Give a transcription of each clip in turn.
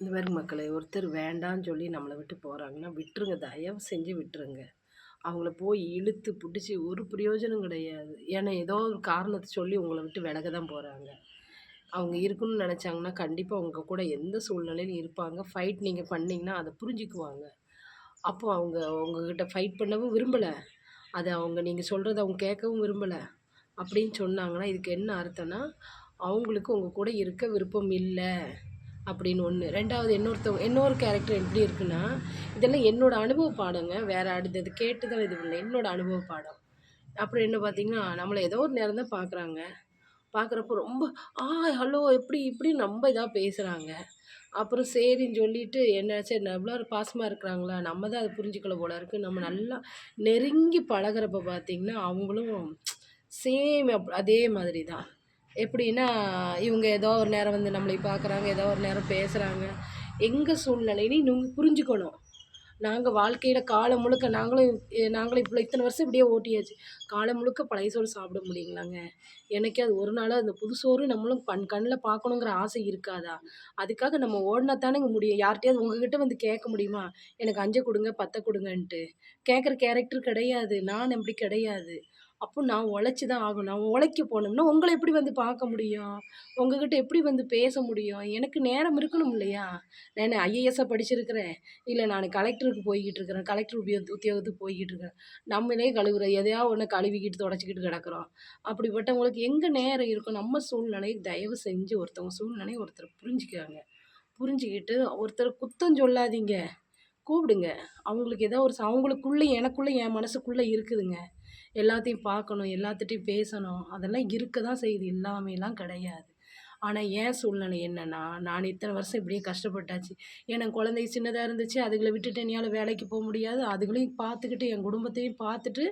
இந்த மாரி மக்களே, ஒருத்தர் வேண்டான்னு சொல்லி நம்மள விட்டு போறாங்கன்னா, விட்டுருங்க. தயவு செஞ்சு விட்டுருங்க. அவங்கள போய் இழுத்து புடிச்சு ஒரு பிரயோஜனம் கிடையாது. ஏன்னா, ஏதோ ஒரு காரணத்த சொல்லி உங்கள விட்டு விலக தான் போறாங்க. அவங்க இருக்கணும்னு நெனச்சாங்கன்னா, கண்டிப்பா உங்க கூட எந்த சூழ்நிலையிலும் இருப்பாங்க. ஃபைட் நீங்க பண்ணீங்கன்னா, அத புரிஞ்சுக்குவாங்க. அப்போ அவங்க உங்ககிட்ட ஃபைட் பண்ணவும் விரும்பல. அத அவங்க நீங்க சொல்றத அவங்க கேட்கவும் விரும்பல. அப்படின்னு சொன்னாங்கன்னா, இதுக்கு என்ன அர்த்தம்னா, அவங்களுக்கு உங்க கூட இருக்க விருப்பம் இல்ல. அப்படின்னு ஒண்ணு. 2வது இன்னொரு கேரக்டர் எப்படி இருக்குன்னா, இதெல்லாம் என்னோட அனுபவ பாடங்க. வேற அடுத்தது கேட்டு தான் இது பண்ணல. என்னோட அனுபவ பாடம். அப்புறம் என்ன பார்த்தீங்கன்னா, நம்மள ஏதோ ஒரு நேரம் தான் பார்க்குறாங்க. பார்க்குறப்போ ரொம்ப ஹலோ எப்படி இப்படின்னு ரொம்ப இதா பேசுறாங்க. அப்புறம் சரின்னு சொல்லிட்டு என்ன சரி எவ்வளோ பாசமா இருக்கிறாங்களா, நம்ம தான் அத புரிஞ்சுக்கல போல இருக்கு. நம்ம நல்லா நெருங்கி பழகுறப்ப பார்த்தீங்கன்னா, அவங்களும் சேம் அதே மாதிரி தான். எப்படின்னா, இவங்க ஏதோ ஒரு நேரம் வந்து நம்மளை பார்க்குறாங்க, ஏதோ ஒரு நேரம் பேசுறாங்க. எங்க சூழ்நிலைன்னு நீங்க புரிஞ்சுக்கணும். நாங்க வாழ்க்கையில காலம் முழுக்க நாங்களும் இவ்வளோ இத்தன வருஷம் இப்படியே ஓட்டியாச்சு. காலம் முழுக்க பழைய சோறு சாப்பிட முடியுங்களாங்க? என்னைக்காவது ஒரு நாளாவது அந்த புது சோறு நம்மளும் கண்ல பார்க்கணுங்கிற ஆசை இருக்காதா? அதுக்காக நம்ம ஓடுனா தானங்க முடியும். யார்ட்டயாவது உங்ககிட்ட வந்து கேட்க முடியுமா? எனக்கு 5 குடுங்க, 10 குடுங்கன்ட்டு. கேட்குற கேரக்டர் கிடையாது. நான் அப்படி கிடையாது. அப்போ நான் உழைச்சு தான் ஆகணும். நான் உழைக்க போனோம்னா, உங்கள எப்படி வந்து பார்க்க முடியும்? உங்ககிட்ட எப்படி வந்து பேச முடியும்? எனக்கு நேரம் இருக்கணும் இல்லையா? நான் ஐஏஎஸ்ஸா படிச்சிருக்கிறேன். இல்ல நானு கலெக்டருக்கு போய்க்கிட்டு இருக்கிறேன். கலெக்டர் உத்தியோகத்துக்கு போய்க்கிட்டு இருக்கிறேன். நம்மளே கழுவுற எதையாவது ஒண்ண கழுவிக்கிட்டு, தொடச்சுக்கிட்டு கிடக்குறோம். அப்படிப்பட்டவங்களுக்கு எங்க நேரம் இருக்கும்? நம்ம சூழ்நிலை தயவு செஞ்சு ஒருத்தவங்க சூழ்நிலைய ஒருத்தர் புரிஞ்சுக்கங்க. புரிஞ்சுக்கிட்டு ஒருத்தர குத்தம் சொல்லாதீங்க. கூப்பிடுங்க. அவங்களுக்கு ஏதோ ஒரு அவங்களுக்குள்ள எனக்குள்ள என் மனசுக்குள்ள இருக்குதுங்க. எல்லாத்தையும் பார்க்கணும், எல்லாத்துட்டயும் பேசணும். அதெல்லாம் இருக்க தான் செய்யுது. இல்லாமைலாம் கிடையாது. ஆனா, என் சூழ்நிலை என்னன்னா, நான் இத்தன வருஷம் இப்படியே கஷ்டப்பட்டாச்சு. ஏன்னா குழந்தை சின்னதா இருந்துச்சு. அதுகள விட்டுட்டு என்னால வேலைக்கு போ முடியாது. அதுகளையும் பார்த்துக்கிட்டு, என் குடும்பத்தையும் பார்த்துட்டு,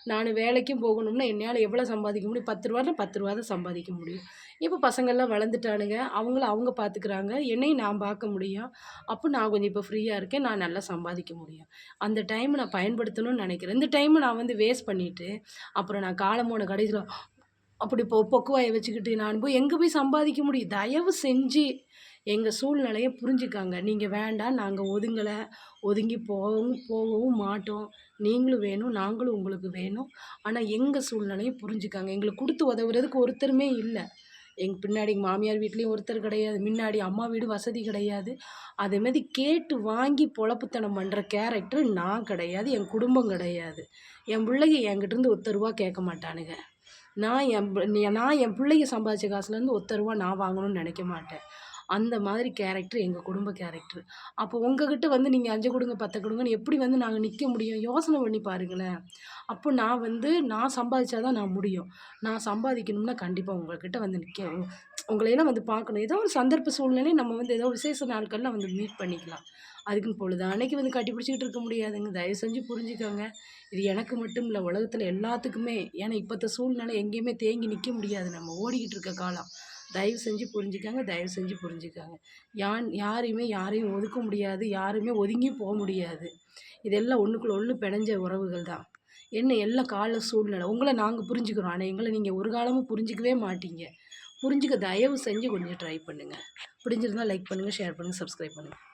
நானு வேலைக்கும் போகணும்னா, என்னால எவ்வளோ சம்பாதிக்க முடியும்? ரூ. 10 ரூ. 10 தான் சம்பாதிக்க முடியும். இப்ப பசங்கள்லாம் வளர்ந்துட்டானுங்க. அவங்கள அவங்க பார்த்துக்கிறாங்க. என்னையும் நான் பார்க்க முடியும். அப்போ நான் கொஞ்சம் இப்ப ஃப்ரீயா இருக்கேன். நான் நல்லா சம்பாதிக்க முடியும். அந்த டைம நான் பயன்படுத்தணும்னு நெனைக்கிறேன். இந்த டைம நான் வந்து வேஸ்ட் பண்ணிட்டு, அப்புறம் நான் காலம் போன கடைசில அப்படி பொக்குவாய வச்சுக்கிட்டு நான் போய் எங்க போய் சம்பாதிக்க முடியும்? தயவு செஞ்சு எங்க சூழ்நிலைய புரிஞ்சுக்கங்க. நீங்க வேண்டாம், நாங்க ஒதுங்கல. ஒதுங்கி போகவும் மாட்டோம். நீங்களும் வேணும், நாங்களும் உங்களுக்கு வேணும். ஆனா எங்க சூழ்நிலைய புரிஞ்சுக்கங்க. எங்களுக்கு குடுத்து உதவுறதுக்கு ஒருத்தருமே இல்ல. எங்க பின்னாடி எங்க மாமியார் வீட்லயும் ஒருத்தர் கிடையாது. முன்னாடி அம்மா வீடு வசதி கிடையாது. அதேமாரி கேட்டு வாங்கி பொழப்புத்தனம் பண்ற கேரக்டர் நான் கிடையாது. என் குடும்பம் கிடையாது. என் புள்ளைங்க என்கிட்டருந்து ரூ. 1 கேட்க மாட்டானுங்க. நான் என் பிள்ளைங்க சம்பாதிச்ச காசுலேருந்து ரூ. 1 நான் வாங்கணும்னு நெனைக்க மாட்டேன். அந்த மாதிரி கேரக்டர் எங்க குடும்ப கேரக்டர். அப்போ உங்ககிட்ட வந்து நீங்க 5 குடுங்க, 10 குடுங்கன்னு எப்படி வந்து நாங்க நிக்க முடியும்? யோசனை பண்ணி பாருங்களேன். அப்போ நான் சம்பாதிச்சா தான் நான் முடியும். நான் சம்பாதிக்கணும்னா கண்டிப்பா உங்ககிட்ட வந்து உங்களையெல்லாம் வந்து பார்க்கணும். ஏதோ ஒரு சந்தர்ப்ப சூழ்நிலை நம்ம வந்து ஏதோ விசேஷ நாட்கள்ல வந்து மீட் பண்ணிக்கலாம். அதுக்குன்னு பொழுதான்னைக்கு வந்து கட்டி பிடிச்சுக்கிட்டு இருக்க முடியாதுங்க. தயவு செஞ்சு புரிஞ்சுக்கோங்க. இது எனக்கு மட்டும் இல்ல, உலகத்துல எல்லாத்துக்குமே. ஏன்னா, இப்பத்த சூழ்நிலை எங்கேயுமே தேங்கி நிக்க முடியாது. நம்ம ஓடிக்கிட்டு இருக்க காலம். தயவு செஞ்சு புரிஞ்சுக்கங்க, தயவு செஞ்சு புரிஞ்சுக்கங்க. யாரையும் ஒதுக்க முடியாது. யாருமே ஒதுங்கியும் முடியாது. இதெல்லாம் ஒண்ணுக்குள்ள ஒண்ணு பிணைஞ்ச உறவுகள் தான். என்ன எல்லாம் கால சூழ்நிலை. உங்கள நாங்க புரிஞ்சுக்கிறோம். ஆனா, எங்கள நீங்க ஒரு காலமும் புரிஞ்சுக்கவே மாட்டீங்க. புரிஞ்சுக்க தயவு செஞ்சு கொஞ்சம் ட்ரை பண்ணுங்க. பிடிச்சிருந்தா லைக் பண்ணுங்க, ஷேர் பண்ணுங்க, சப்ஸ்கிரைப் பண்ணுங்க.